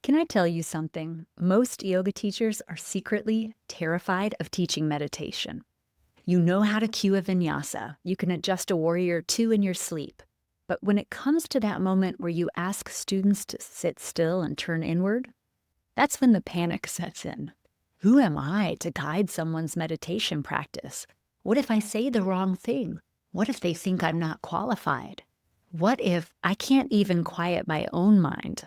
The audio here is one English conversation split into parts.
Can I tell you something? Most yoga teachers are secretly terrified of teaching meditation. You know how to cue a vinyasa, you can adjust a warrior two in your sleep. But when it comes to that moment where you ask students to sit still and turn inward, that's when the panic sets in. Who am I to guide someone's meditation practice? What if I say the wrong thing? What if they think I'm not qualified? What if I can't even quiet my own mind?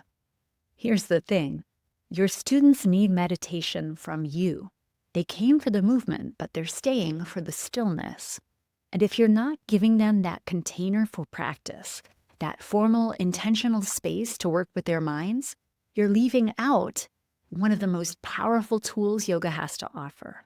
Here's the thing. Your students need meditation from you. They came for the movement, but they're staying for the stillness. And if you're not giving them that container for practice, that formal, intentional space to work with their minds, you're leaving out one of the most powerful tools yoga has to offer.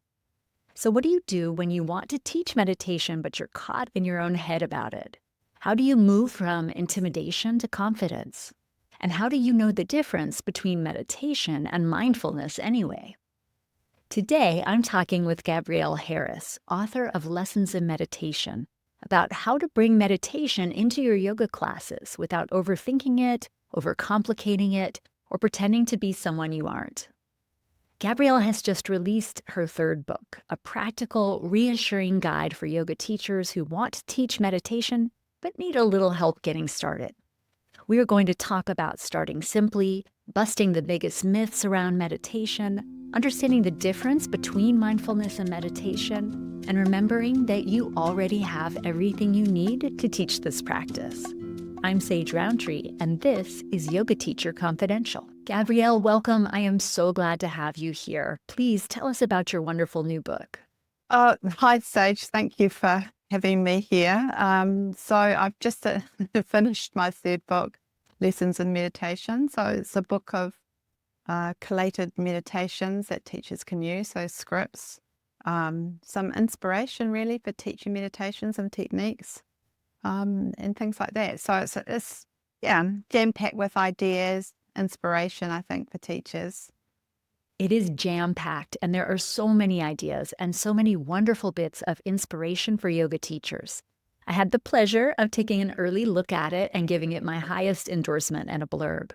So what do you do when you want to teach meditation, but you're caught in your own head about it? How do you move from intimidation to confidence? And how do you know the difference between meditation and mindfulness anyway? Today, I'm talking with Gabrielle Harris, author of Lessons in Meditation, about how to bring meditation into your yoga classes without overthinking it, overcomplicating it, or pretending to be someone you aren't. Gabrielle has just released her third book, a practical, reassuring guide for yoga teachers who want to teach meditation but need a little help getting started. We are going to talk about starting simply, busting the biggest myths around meditation, understanding the difference between mindfulness and meditation, and remembering that you already have everything you need to teach this practice. I'm Sage Rountree, and this is Yoga Teacher Confidential. Gabrielle, welcome. I am so glad to have you here. Please tell us about your wonderful new book. Hi, Sage. Thank you for having me here. So I've just finished my third book, Lessons in Meditation. So it's a book of collated meditations that teachers can use, so scripts, some inspiration really for teaching meditations and techniques, and things like that. So it's jam-packed with ideas, inspiration, I think, for teachers. It is jam-packed, and there are so many ideas and so many wonderful bits of inspiration for yoga teachers. I had the pleasure of taking an early look at it and giving it my highest endorsement and a blurb.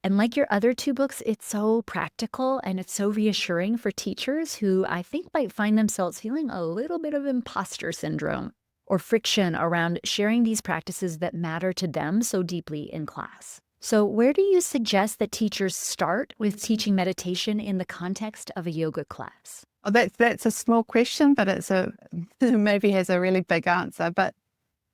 And like your other two books, it's so practical and it's so reassuring for teachers who I think might find themselves feeling a little bit of imposter syndrome or friction around sharing these practices that matter to them so deeply in class. So where do you suggest that teachers start with teaching meditation in the context of a yoga class? Oh, that's a small question, but it's maybe has a really big answer. But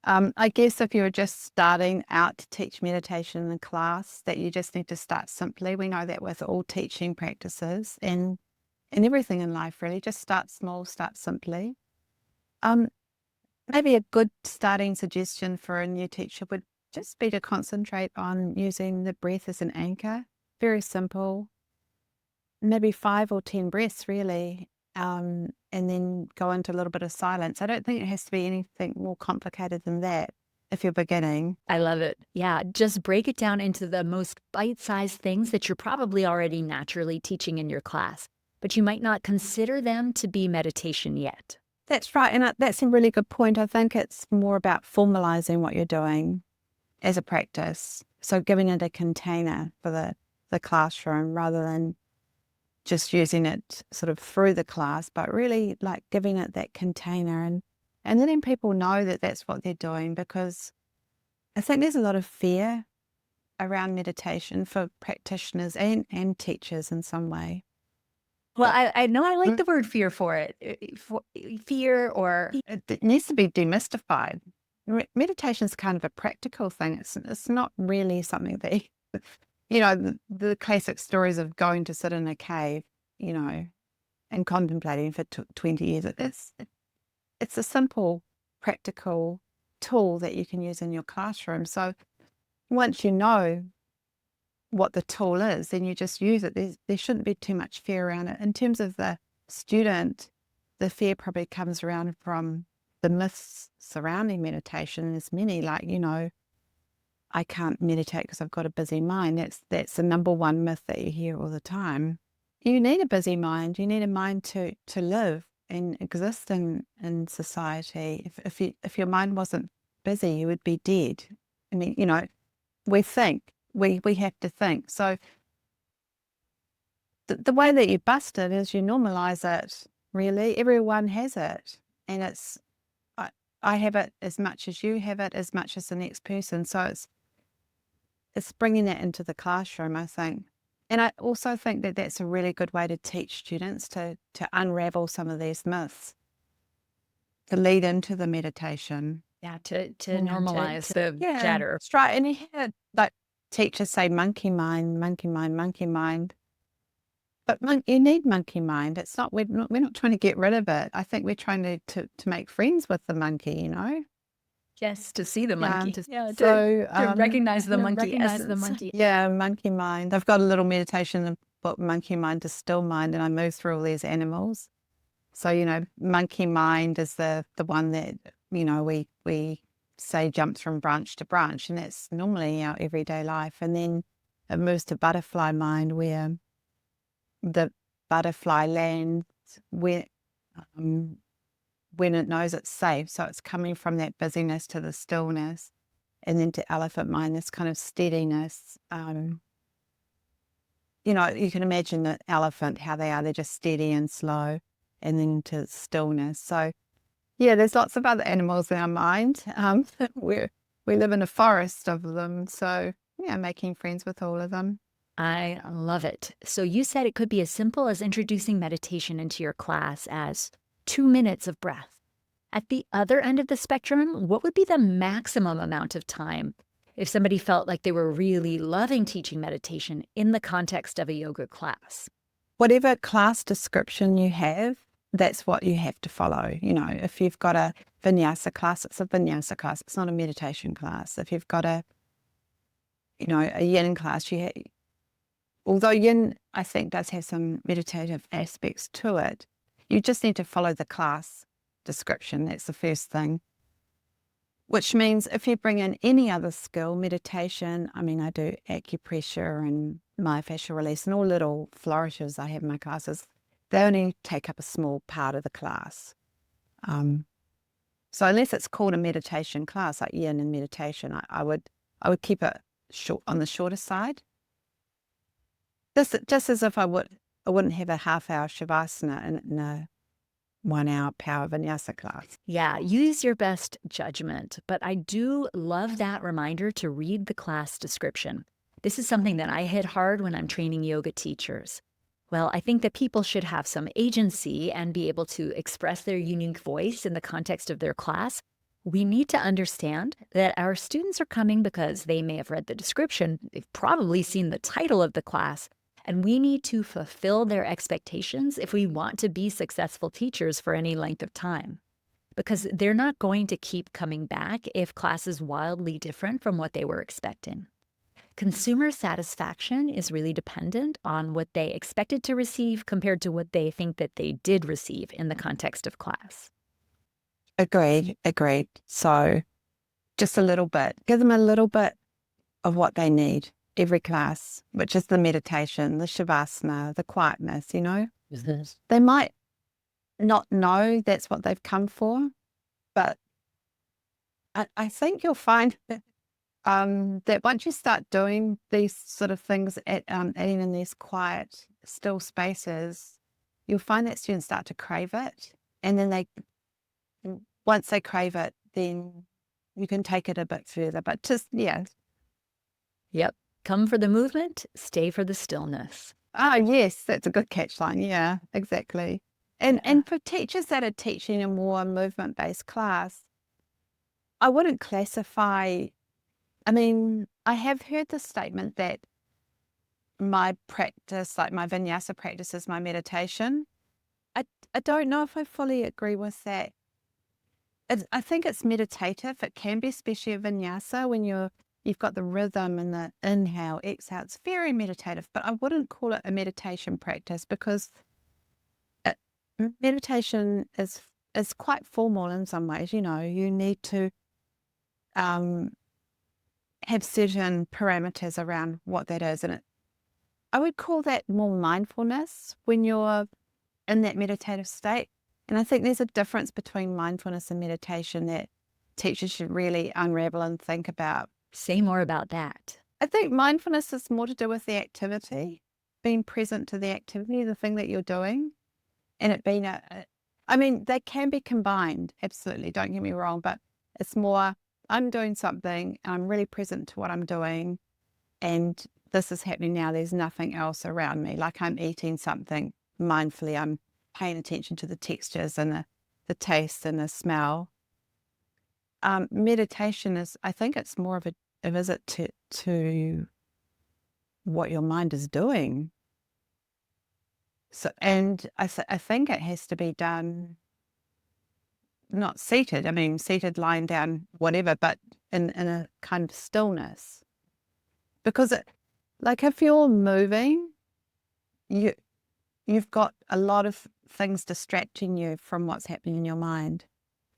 I guess if you're just starting out to teach meditation in the class, that you just need to start simply. We know that with all teaching practices and everything in life, really, just start small, start simply. Maybe a good starting suggestion for a new teacher would just be to concentrate on using the breath as an anchor. Very simple, maybe 5 or 10 breaths really, and then go into a little bit of silence. I don't think it has to be anything more complicated than that if you're beginning. I love it. Yeah, just break it down into the most bite-sized things that you're probably already naturally teaching in your class, but you might not consider them to be meditation yet. That's right, and that's a really good point. I think it's more about formalizing what you're doing as a practice. So giving it a container for the classroom rather than just using it sort of through the class, but really like giving it that container and letting people know that that's what they're doing, because I think there's a lot of fear around meditation for practitioners and teachers in some way. Well, I know I like the word fear for it. Fear or It needs to be demystified. Meditation is kind of a practical thing. It's not really something that, the classic stories of going to sit in a cave, and contemplating for 20 years. It's a simple, practical tool that you can use in your classroom. So once you know what the tool is, then you just use it. There shouldn't be too much fear around it. In terms of the student, the fear probably comes around from the myths surrounding meditation. There's many, like, I can't meditate because I've got a busy mind. That's the number one myth that you hear all the time. You need a busy mind. You need a mind to live and exist in society. If your mind wasn't busy, you would be dead. I mean, we think. We have to think. So the way that you bust it is you normalize it, really. Everyone has it. And I have it as much as you have it, as much as the next person. So it's bringing that into the classroom, I think. And I also think that that's a really good way to teach students to unravel some of these myths, to lead into the meditation. Yeah, to You know, normalize the chatter. that's right. And you hear like teachers say monkey mind, monkey mind, monkey mind. But you need monkey mind. It's not we're not trying to get rid of it. I think we're trying to make friends with the monkey, you know? Yes, to see the monkey. So To recognize the monkey recognize the essence. monkey. Yeah, monkey mind. I've got a little meditation book, Monkey Mind to Still Mind, and I move through all these animals. So, you know, monkey mind is the one that, you know, we say jumps from branch to branch, and that's normally our everyday life. And then it moves to butterfly mind, where the butterfly lands when it knows it's safe. So it's coming from that busyness to the stillness, and then to elephant mind, this kind of steadiness. You know, you can imagine the elephant, how they are. They're just steady and slow, and then to stillness. So yeah, there's lots of other animals in our mind. We live in a forest of them. So yeah, making friends with all of them. I love it. So you said it could be as simple as introducing meditation into your class as 2 minutes of breath. At the other end of the spectrum, what would be the maximum amount of time if somebody felt like they were really loving teaching meditation in the context of a yoga class? Whatever class description you have, that's what you have to follow. You know, if you've got a vinyasa class, it's a vinyasa class. It's not a meditation class. If you've got a yin class, although yin, I think, does have some meditative aspects to it, you just need to follow the class description. That's the first thing. Which means if you bring in any other skill, meditation, I mean, I do acupressure and myofascial release and all little flourishes I have in my classes, they only take up a small part of the class. So unless it's called a meditation class, like yin and meditation, I would keep it short, on the shorter side. Just as if I wouldn't have a half-hour shavasana in a 1-hour power vinyasa class. Yeah, use your best judgment, but I do love that reminder to read the class description. This is something that I hit hard when I'm training yoga teachers. Well, I think that people should have some agency and be able to express their unique voice in the context of their class. We need to understand that our students are coming because they may have read the description, they've probably seen the title of the class, and we need to fulfill their expectations if we want to be successful teachers for any length of time. Because they're not going to keep coming back if class is wildly different from what they were expecting. Consumer satisfaction is really dependent on what they expected to receive compared to what they think that they did receive in the context of class. Agreed. So just a little bit. Give them a little bit of what they need every class, which is the meditation, the shavasana, the quietness, you know. They might not know that's what they've come for, but I think you'll find that once you start doing these sort of things, adding in these quiet, still spaces, you'll find that students start to crave it. And then once they crave it, then you can take it a bit further. But just, yeah. Yep. Come for the movement, stay for the stillness. Oh, yes, that's a good catchline. Yeah, exactly. And for teachers that are teaching a more movement-based class, I wouldn't classify. I mean, I have heard the statement that my practice, like my vinyasa practice, is my meditation. I don't know if I fully agree with that. I think it's meditative. It can be, especially a vinyasa, when you've got the rhythm and the inhale, exhale. It's very meditative, but I wouldn't call it a meditation practice, because meditation is quite formal in some ways. You know, you need to have certain parameters around what that is. And I would call that more mindfulness when you're in that meditative state. And I think there's a difference between mindfulness and meditation that teachers should really unravel and think about. Say more about that. I think mindfulness is more to do with the activity. being present to the activity, the thing that you're doing, and it being I mean, they can be combined, absolutely, don't get me wrong, but it's more, I'm doing something and I'm really present to what I'm doing, and this is happening now. There's nothing else around me. Like I'm eating something mindfully. I'm paying attention to the textures and the taste and the smell. Meditation is, I think it's more of a visit to what your mind is doing. So, and I think it has to be done not seated. I mean, seated, lying down, whatever, but in a kind of stillness. Because like if you're moving, you've got a lot of things distracting you from what's happening in your mind,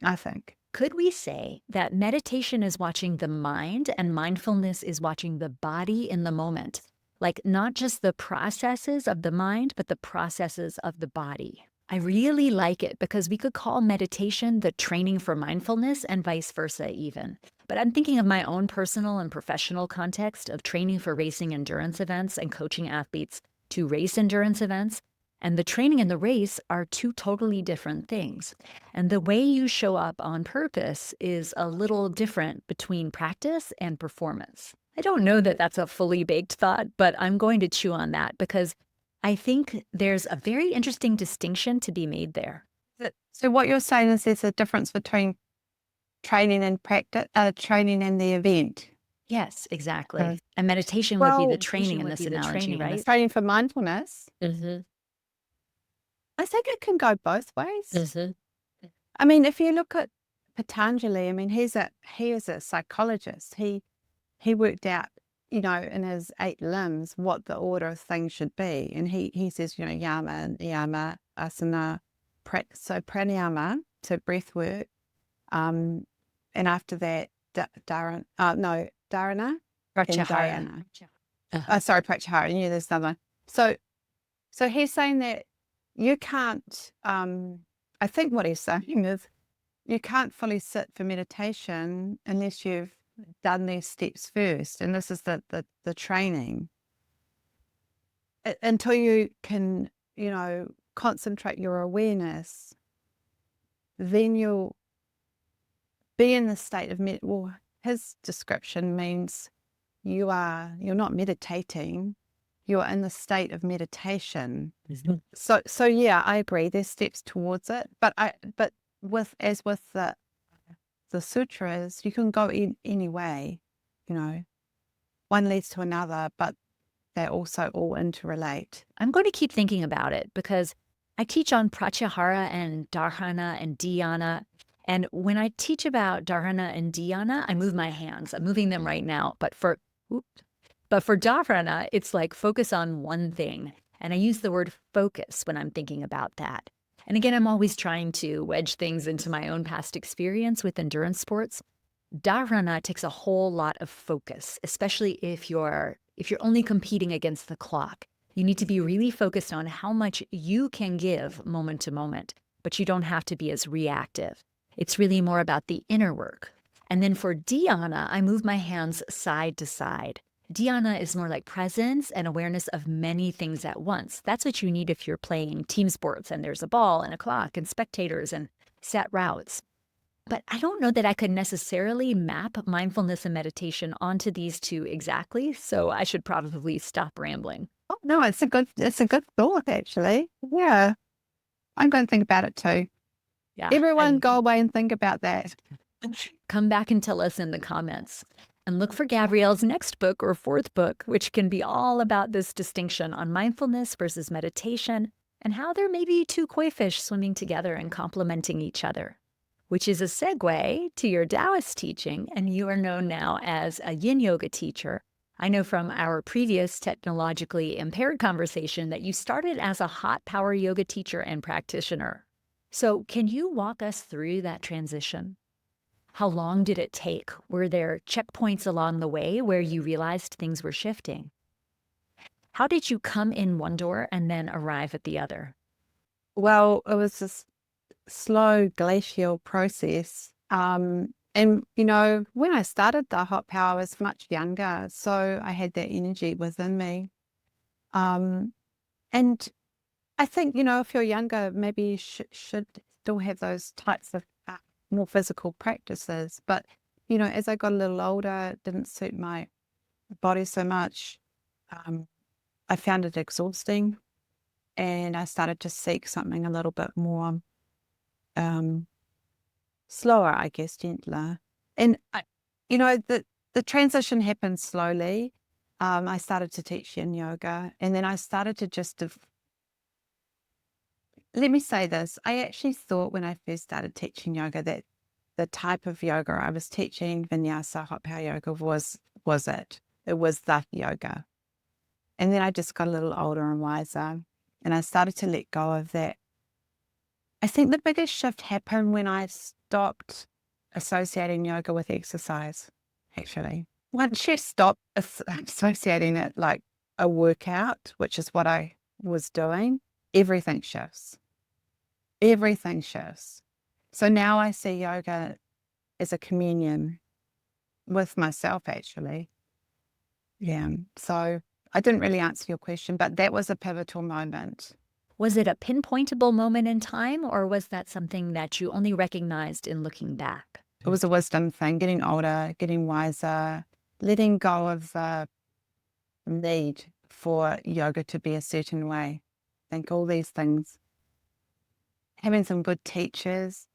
I think. Could we say that meditation is watching the mind and mindfulness is watching the body in the moment? Like not just the processes of the mind, but the processes of the body. I really like it because we could call meditation the training for mindfulness and vice versa even. But I'm thinking of my own personal and professional context of training for racing endurance events and coaching athletes to race endurance events. And the training and the race are two totally different things. And the way you show up on purpose is a little different between practice and performance. I don't know that that's a fully baked thought, but I'm going to chew on that because I think there's a very interesting distinction to be made there. So what you're saying is there's a difference between training and practice, training and the event. Yes, exactly. And meditation would be the training in this analogy, right? Training for mindfulness. Mm-hmm. I think it can go both ways. Mm-hmm. I mean, if you look at Patanjali, I mean, he is a psychologist. He worked out, you know, in his 8 limbs what the order of things should be, and he says, you know, yama, niyama, asana, so pranayama, so breath work, and after that, dharana, and dhyana. Sorry, pratyahara. Yeah, there's another one. So he's saying that you can't, I think what he's saying is you can't fully sit for meditation unless you've done these steps first. And this is the training. Until you can, you know, concentrate your awareness, then you'll be in the state of well, his description means you're not meditating, you're in the state of meditation. Mm-hmm. So yeah, I agree. There's steps towards it, but with the sutras, you can go in any way. You know, one leads to another, but they also all interrelate. I'm going to keep thinking about it because I teach on pratyahara and dharana and dhyana. And when I teach about dharana and dhyana, I move my hands. I'm moving them right now. But for dharana, it's like focus on one thing. And I use the word focus when I'm thinking about that. And again, I'm always trying to wedge things into my own past experience with endurance sports. Dharana takes a whole lot of focus, especially if you're only competing against the clock. You need to be really focused on how much you can give moment to moment, but you don't have to be as reactive. It's really more about the inner work. And then for dhyana, I move my hands side to side. Dhyana is more like presence and awareness of many things at once. That's what you need if you're playing team sports and there's a ball and a clock and spectators and set routes. But I don't know that I could necessarily map mindfulness and meditation onto these two exactly, so I should probably stop rambling. Oh no, it's a good thought actually. Yeah, I'm going to think about it too. Yeah. Everyone go away and think about that. Come back and tell us in the comments. And look for Gabrielle's next book or 4th book, which can be all about this distinction on mindfulness versus meditation and how there may be two koi fish swimming together and complementing each other, which is a segue to your Taoist teaching, and you are known now as a yin yoga teacher. I know from our previous technologically impaired conversation that you started as a hot power yoga teacher and practitioner. So can you walk us through that transition? How long did it take? Were there checkpoints along the way where you realized things were shifting? How did you come in one door and then arrive at the other? Well, it was this slow glacial process. And, you know, when I started the hot power, I was much younger, so I had that energy within me. And I think, if you're younger, maybe you should still have those types of more physical practices. But, as I got a little older, it didn't suit my body so much. I found it exhausting, and I started to seek something a little bit more slower, I guess, gentler. And, the transition happened slowly. I started to teach yin yoga, and then I started to just let me say this. I actually thought when I first started teaching yoga that the type of yoga I was teaching, vinyasa, hot power yoga, was it. It was that yoga. And then I just got a little older and wiser, and I started to let go of that. I think the biggest shift happened when I stopped associating yoga with exercise, actually. Once you stop associating it like a workout, which is what I was doing, everything shifts. Everything shifts. So now I see yoga as a communion with myself, actually. Yeah. So I didn't really answer your question, but that was a pivotal moment. Was it a pinpointable moment in time, or was that something that you only recognized in looking back? It was a wisdom thing, getting older, getting wiser, letting go of the need for yoga to be a certain way. I think all these things, having some good teachers,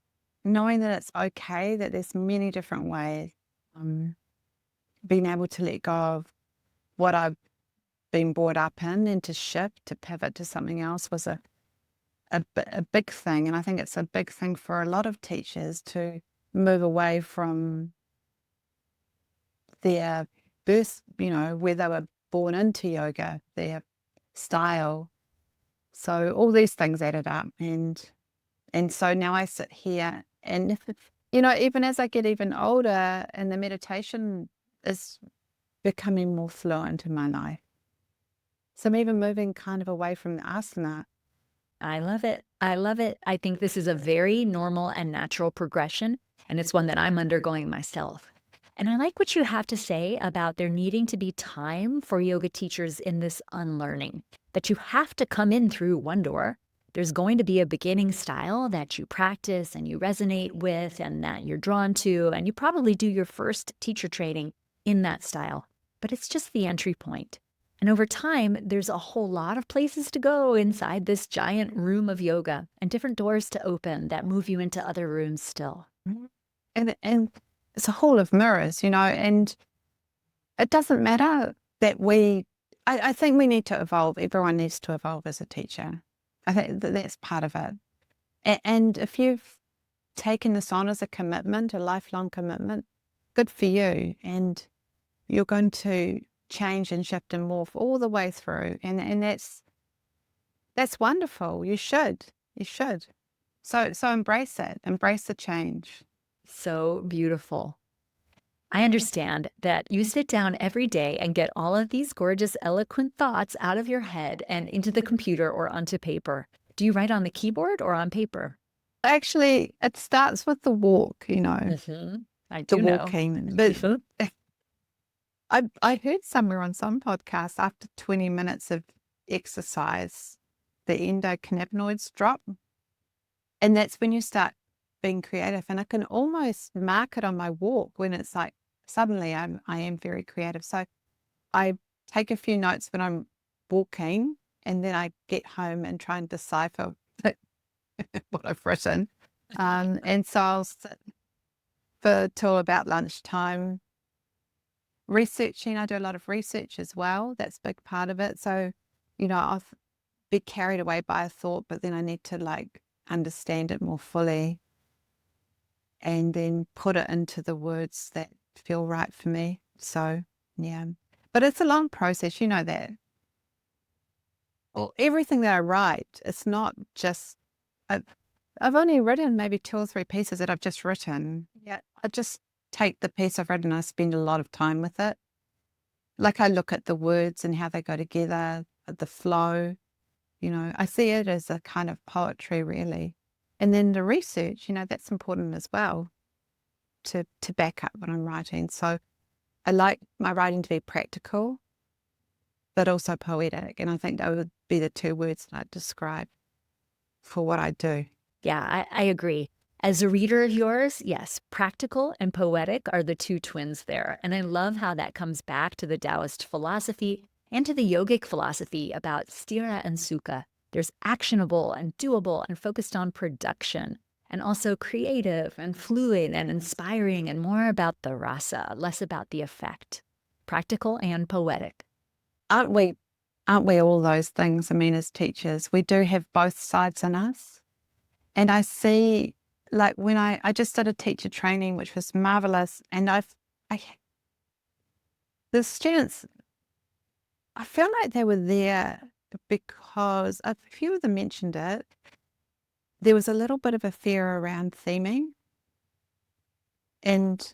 knowing that it's okay, that there's many different ways, being able to let go of what I've been brought up in and to shift, to pivot to something else was a big thing. And I think it's a big thing for a lot of teachers to move away from their birth, where they were born into yoga, their style. So all these things added up. And so now I sit here and, even as I get even older and the meditation is becoming more fluent in my life. So I'm even moving kind of away from the asana. I love it. I love it. I think this is a very normal and natural progression, and it's one that I'm undergoing myself. And I like what you have to say about there needing to be time for yoga teachers in this unlearning, that you have to come in through one door. There's going to be a beginning style that you practice and you resonate with and that you're drawn to, and you probably do your first teacher training in that style, but it's just the entry point. And over time, there's a whole lot of places to go inside this giant room of yoga and different doors to open that move you into other rooms still. And it's a hall of mirrors, and it doesn't matter that I think we need to evolve. Everyone needs to evolve as a teacher. I think that's part of it. And if you've taken this on as a commitment, a lifelong commitment, good for you. And you're going to change and shift and morph all the way through. And that's wonderful. You should. So embrace it. Embrace the change. So beautiful. I understand that you sit down every day and get all of these gorgeous, eloquent thoughts out of your head and into the computer or onto paper. Do you write on the keyboard or on paper? Actually, it starts with the walk, I the do know. walking. But I heard somewhere on some podcast after 20 minutes of exercise, the endocannabinoids drop. And that's when you start being creative. And I can almost mark it on my walk when it's like, suddenly I am very creative. So I take a few notes when I'm walking, and then I get home and try and decipher what I've written. And so I'll sit till about lunchtime researching. I do a lot of research as well. That's a big part of it. So, I'll be carried away by a thought, but then I need to understand it more fully and then put it into the words that feel right for me. So, yeah. But it's a long process, you know that. Well, everything that I write, it's not just, I've only written maybe 2 or 3 pieces that I've just written. Yeah. I just take the piece I've written and I spend a lot of time with it. I look at the words and how they go together, the flow, I see it as a kind of poetry, really. And then the research, that's important as well to back up what I'm writing. So I like my writing to be practical. but also poetic. And I think that would be the two words that I'd describe for what I do. Yeah, I agree. As a reader of yours, yes, practical and poetic are the two twins there. And I love how that comes back to the Taoist philosophy and to the yogic philosophy about sthira and sukha. There's actionable and doable and focused on production, and also creative and fluid and inspiring and more about the rasa, less about the effect. Practical and poetic. Aren't we? Aren't we all those things? I mean, as teachers, we do have both sides in us. And I see, like when I just did a teacher training, which was marvelous, and I the students, I feel like they were there because a few of them mentioned it. There was a little bit of a fear around theming and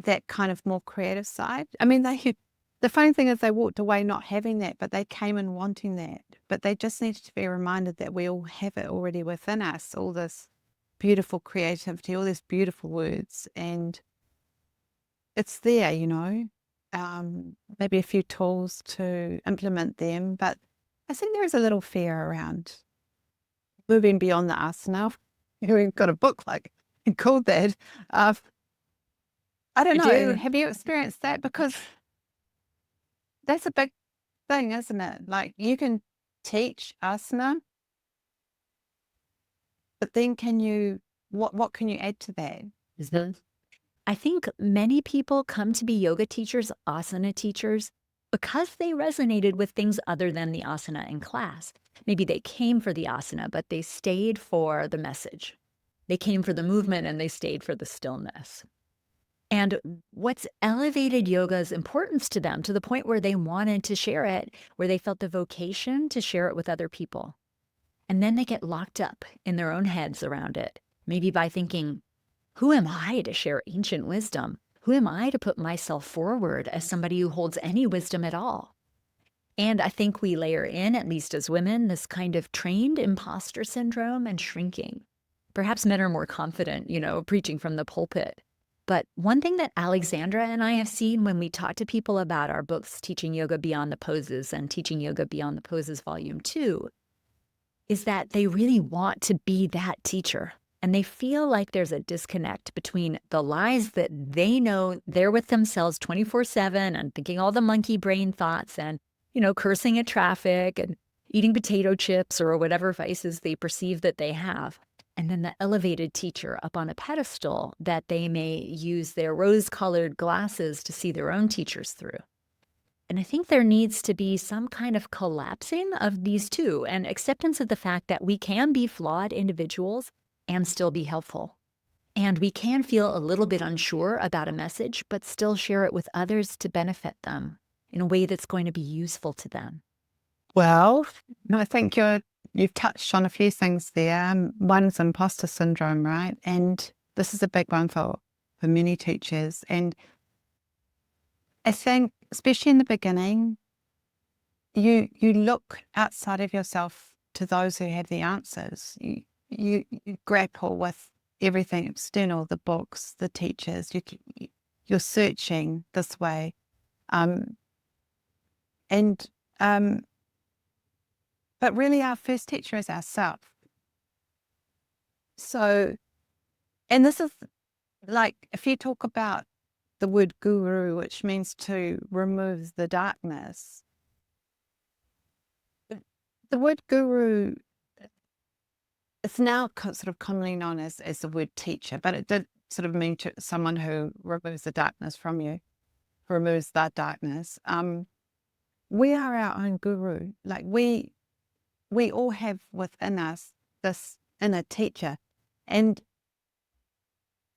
that kind of more creative side. I mean, the funny thing is they walked away not having that, but they came in wanting that. But they just needed to be reminded that we all have it already within us, all this beautiful creativity, all these beautiful words, and it's there, maybe a few tools to implement them. But I think there is a little fear around moving beyond the asana. We've got a book like called that. I don't I know. do. Have you experienced that? Because that's a big thing, isn't it? Like you can teach asana, but then what can you add to that? I think many people come to be yoga teachers, asana teachers, because they resonated with things other than the asana in class. Maybe they came for the asana, but they stayed for the message. They came for the movement and they stayed for the stillness. And what's elevated yoga's importance to them to the point where they wanted to share it, where they felt the vocation to share it with other people. And then they get locked up in their own heads around it, maybe by thinking, who am I to share ancient wisdom? Who am I to put myself forward as somebody who holds any wisdom at all? And I think we layer in, at least as women, this kind of trained imposter syndrome and shrinking. Perhaps men are more confident, preaching from the pulpit. But one thing that Alexandra and I have seen when we talk to people about our books, Teaching Yoga Beyond the Poses and Teaching Yoga Beyond the Poses Volume 2, is that they really want to be that teacher. And they feel like there's a disconnect between the lies that they know they're with themselves 24/7 and thinking all the monkey brain thoughts and, cursing at traffic and eating potato chips or whatever vices they perceive that they have. And then the elevated teacher up on a pedestal that they may use their rose-colored glasses to see their own teachers through. And I think there needs to be some kind of collapsing of these two and acceptance of the fact that we can be flawed individuals and still be helpful. And we can feel a little bit unsure about a message, but still share it with others to benefit them in a way that's going to be useful to them. Well, no, I think you've touched on a few things there. One's imposter syndrome, right? And this is a big one for many teachers. And I think, especially in the beginning, you look outside of yourself to those who have the answers. You grapple with everything external, the books, the teachers. You're searching this way, but really our first teacher is ourselves. So, and this is like if you talk about the word guru, which means to remove the darkness. The word guru is now sort of commonly known as the word teacher, but it did sort of mean someone who removes the darkness from you, who removes that darkness. We are our own guru. Like we all have within us this inner teacher. And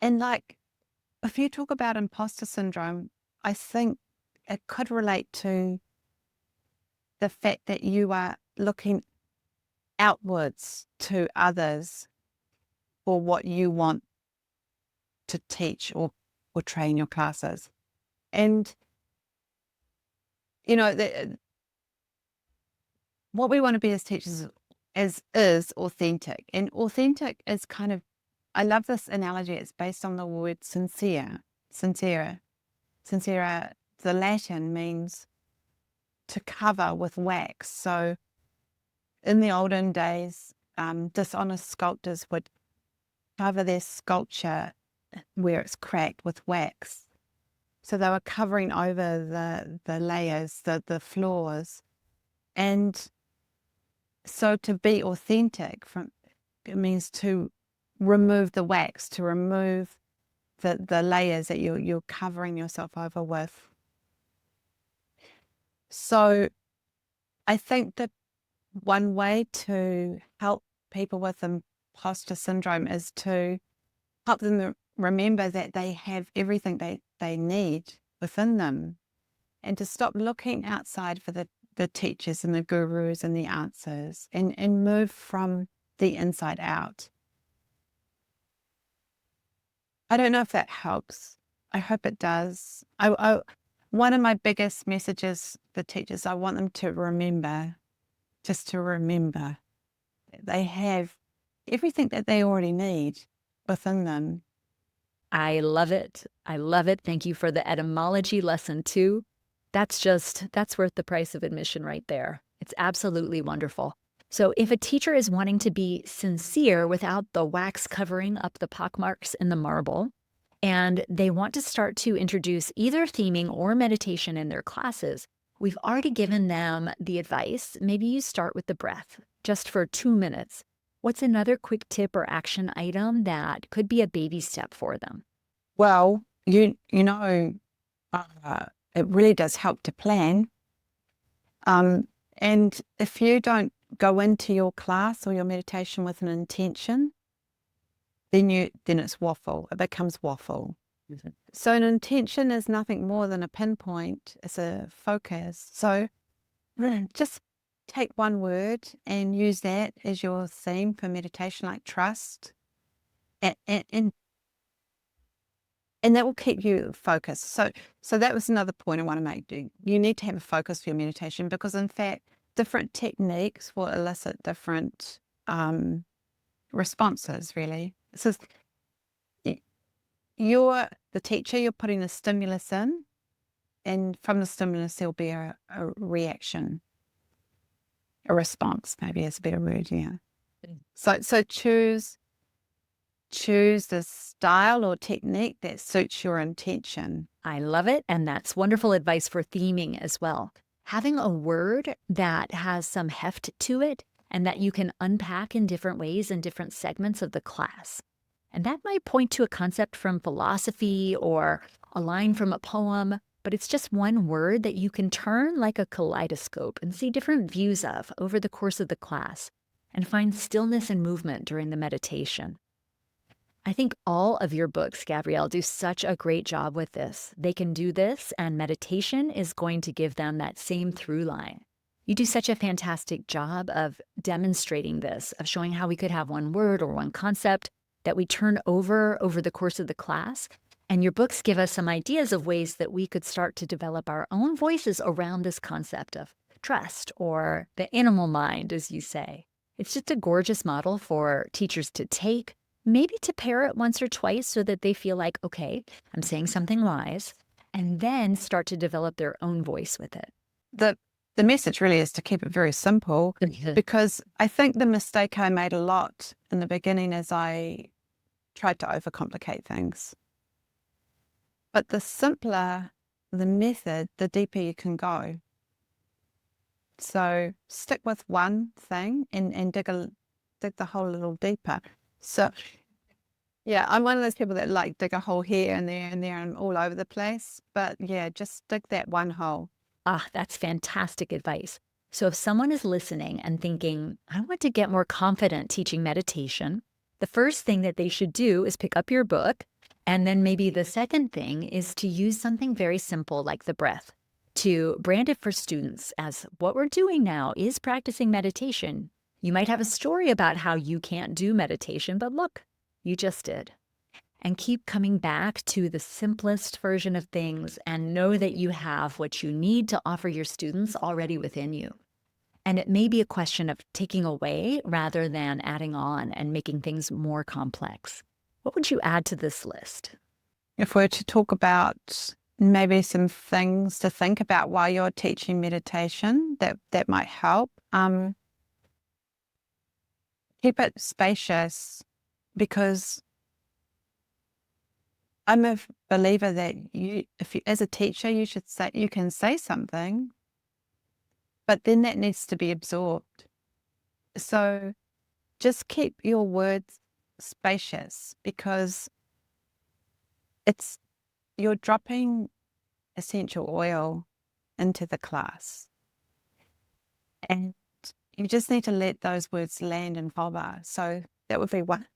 like, if you talk about imposter syndrome, I think it could relate to the fact that you are looking outwards to others for what you want to teach or train your classes. And, what we want to be as teachers is authentic. And authentic is kind of, I love this analogy. It's based on the word sincere. Sincera. The Latin means to cover with wax. So in the olden days, dishonest sculptors would cover their sculpture where it's cracked with wax. So they were covering over the layers, the flaws. And so to be authentic, it means to remove the wax, to remove the layers that you're covering yourself over with. So I think that one way to help people with imposter syndrome is to help them remember that they have everything they need within them, and to stop looking outside for the teachers and the gurus and the answers, and move from the inside out. I don't know if that helps. I hope it does. One of my biggest messages for teachers, I want them to remember, just to remember that they have everything that they already need within them. I love it. I love it. Thank you for the etymology lesson too. That's worth the price of admission right there. It's absolutely wonderful. So if a teacher is wanting to be sincere without the wax covering up the pockmarks in the marble, and they want to start to introduce either theming or meditation in their classes, we've already given them the advice. Maybe you start with the breath just for 2 minutes. What's another quick tip or action item that could be a baby step for them? Well, you know, it really does help to plan. And if you don't go into your class or your meditation with an intention, then it's waffle. It becomes waffle. Mm-hmm. So an intention is nothing more than a pinpoint. It's a focus. So just take one word and use that as your theme for meditation, like trust, and that will keep you focused. So that was another point I want to make. You need to have a focus for your meditation, because in fact, different techniques will elicit different responses, really. So you're the teacher, you're putting a stimulus in, and from the stimulus, there'll be a reaction, a response, maybe is a better word, yeah. So choose the style or technique that suits your intention. I love it. And that's wonderful advice for theming as well. Having a word that has some heft to it and that you can unpack in different ways in different segments of the class. And that might point to a concept from philosophy or a line from a poem, but it's just one word that you can turn like a kaleidoscope and see different views of over the course of the class, and find stillness and movement during the meditation. I think all of your books, Gabrielle, do such a great job with this. They can do this, and meditation is going to give them that same through line. You do such a fantastic job of demonstrating this, of showing how we could have one word or one concept that we turn over the course of the class. And your books give us some ideas of ways that we could start to develop our own voices around this concept of trust, or the animal mind, as you say. It's just a gorgeous model for teachers to take, maybe to pair it once or twice so that they feel like, okay, I'm saying something wise, and then start to develop their own voice with it. The message really is to keep it very simple, because I think the mistake I made a lot in the beginning is I tried to overcomplicate things. But the simpler the method, the deeper you can go. So stick with one thing and dig the hole a little deeper. So yeah, I'm one of those people that like dig a hole here and there and all over the place. But yeah, just dig that one hole. Ah, that's fantastic advice. So if someone is listening and thinking, I want to get more confident teaching meditation, the first thing that they should do is pick up your book. And then maybe the second thing is to use something very simple like the breath, to brand it for students as what we're doing now is practicing meditation. You might have a story about how you can't do meditation, but look, you just did. And keep coming back to the simplest version of things and know that you have what you need to offer your students already within you. And it may be a question of taking away rather than adding on and making things more complex. What would you add to this list? If we're to talk about maybe some things to think about while you're teaching meditation that might help. Keep it spacious, because I'm a believer that as a teacher, you can say something, but then that needs to be absorbed. So just keep your words spacious, because you're dropping essential oil into the class, and you just need to let those words land and hover. So that would be one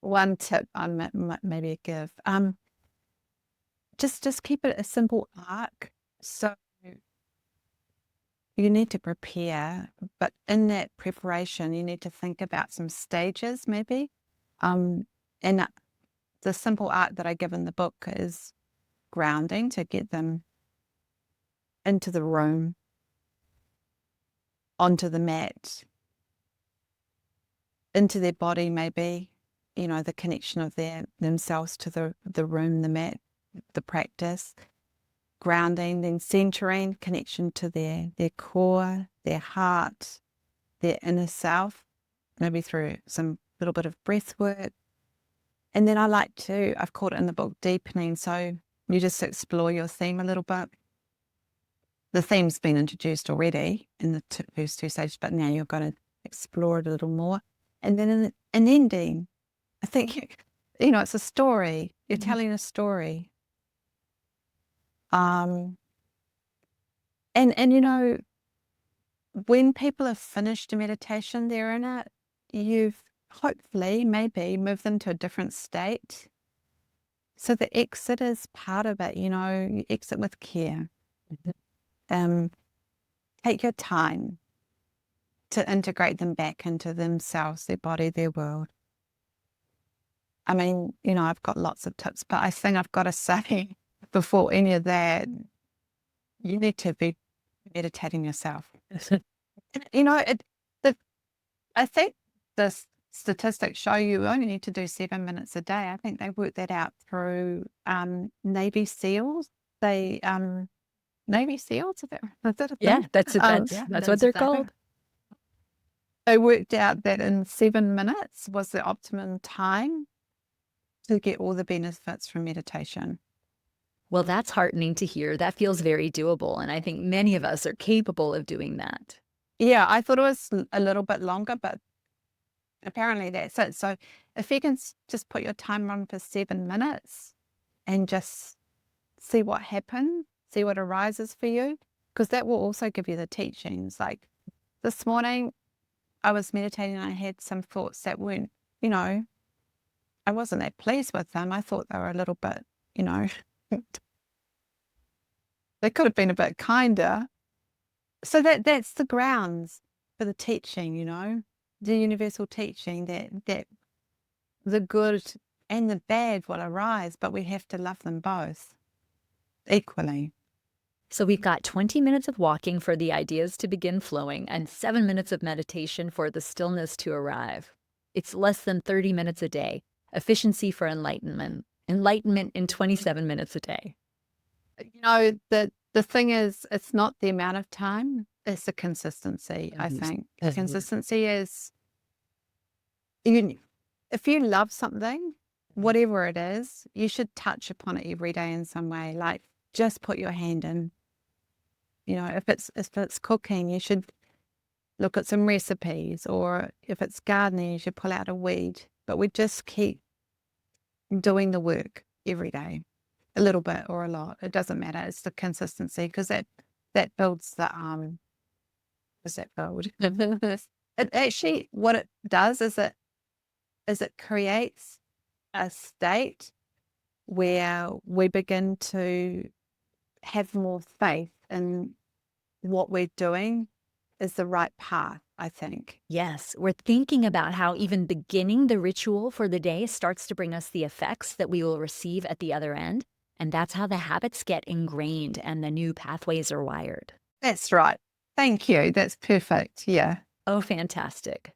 one tip I maybe give. Just keep it a simple arc. So you need to prepare, but in that preparation, you need to think about some stages maybe. And the simple art that I give in the book is grounding, to get them into the room, onto the mat, into their body maybe, the connection of themselves to the room, the mat, the practice, grounding, then centering, connection to their core, their heart, their inner self, maybe through some little bit of breath work. And then I've called it in the book deepening. So you just explore your theme a little bit. The theme's been introduced already in the first two stages, but now you've got to explore it a little more. And then in an ending, I think, it's a story. You're telling a story. And when people have finished a meditation, they're in it, you've hopefully maybe moved them to a different state. So the exit is part of it, you exit with care. Take your time to integrate them back into themselves, their body, their world. I mean, I've got lots of tips, but I think I've got to say before any of that, you need to be meditating yourself. I think the statistics show you only need to do 7 minutes a day. I think they worked that out through Navy SEALs. Navy SEALs, is that a thing? Yeah, that's what they're called. They worked out that in 7 minutes was the optimum time to get all the benefits from meditation. Well, that's heartening to hear. That feels very doable. And I think many of us are capable of doing that. Yeah, I thought it was a little bit longer, but apparently that's it. So if you can just put your timer on for 7 minutes and just see what happens, see what arises for you, because that will also give you the teachings. Like this morning, I was meditating and I had some thoughts that weren't, I wasn't that pleased with them. I thought they were a little bit, they could have been a bit kinder. So that's the grounds for the teaching, the universal teaching that the good and the bad will arise, but we have to love them both equally. So we've got 20 minutes of walking for the ideas to begin flowing and 7 minutes of meditation for the stillness to arrive. It's less than 30 minutes a day. Efficiency for enlightenment. Enlightenment in 27 minutes a day. The thing is, it's not the amount of time, it's the consistency, I think. Consistency is, if you love something, whatever it is, you should touch upon it every day in some way. Like just put your hand in. If it's cooking, you should look at some recipes, or if it's gardening, you should pull out a weed. But we just keep doing the work every day, a little bit or a lot. It doesn't matter. It's the consistency, because that builds the does that build? It actually, what it does is it creates a state where we begin to have more faith in what we're doing is the right path, I think. Yes, we're thinking about how even beginning the ritual for the day starts to bring us the effects that we will receive at the other end. And that's how the habits get ingrained and the new pathways are wired. That's right. Thank you. That's perfect. Yeah. Oh, fantastic.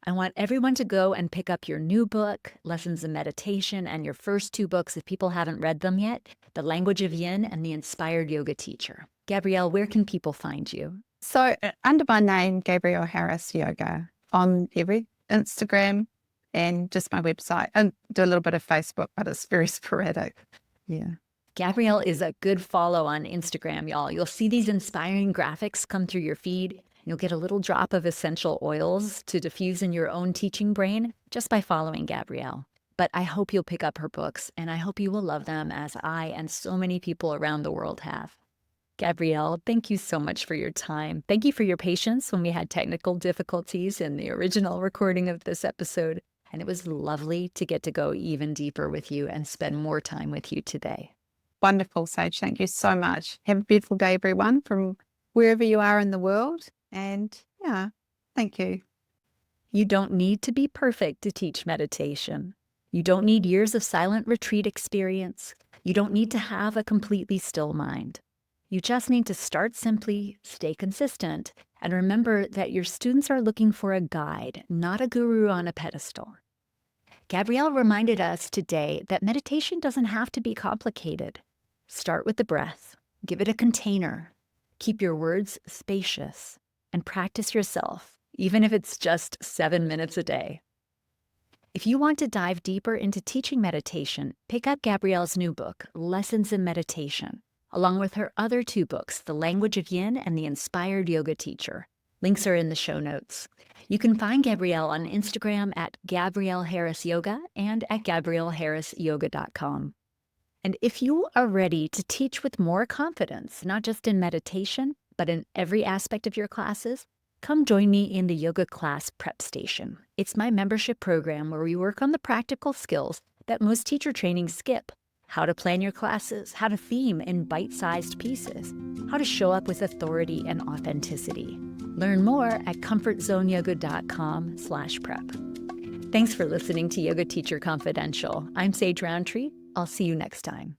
I want everyone to go and pick up your new book, Lessons in Meditation, and your first 2 books, if people haven't read them yet, The Language of Yin and The Inspired Yoga Teacher. Gabrielle, where can people find you? So under my name, Gabrielle Harris Yoga, on every Instagram and just my website, and do a little bit of Facebook, but it's very sporadic. Yeah. Gabrielle is a good follow on Instagram, y'all. You'll see these inspiring graphics come through your feed. You'll get a little drop of essential oils to diffuse in your own teaching brain just by following Gabrielle. But I hope you'll pick up her books, and I hope you will love them as I and so many people around the world have. Gabrielle, thank you so much for your time. Thank you for your patience when we had technical difficulties in the original recording of this episode. And it was lovely to get to go even deeper with you and spend more time with you today. Wonderful, Sage. Thank you so much. Have a beautiful day, everyone, from wherever you are in the world. And yeah, thank you. You don't need to be perfect to teach meditation. You don't need years of silent retreat experience. You don't need to have a completely still mind. You just need to start simply, stay consistent, and remember that your students are looking for a guide, not a guru on a pedestal. Gabrielle reminded us today that meditation doesn't have to be complicated. Start with the breath, give it a container, keep your words spacious, and practice yourself, even if it's just 7 minutes a day. If you want to dive deeper into teaching meditation, pick up Gabrielle's new book, Lessons in Meditation, along with her other 2 books, The Language of Yin and The Inspired Yoga Teacher. Links are in the show notes. You can find Gabrielle on Instagram at Gabrielle Harris Yoga and at GabrielleHarrisYoga.com. And if you are ready to teach with more confidence, not just in meditation, but in every aspect of your classes, come join me in the Yoga Class Prep Station. It's my membership program where we work on the practical skills that most teacher trainings skip. How to plan your classes, how to theme in bite-sized pieces, how to show up with authority and authenticity. Learn more at comfortzoneyoga.com/prep. Thanks for listening to Yoga Teacher Confidential. I'm Sage Rountree. I'll see you next time.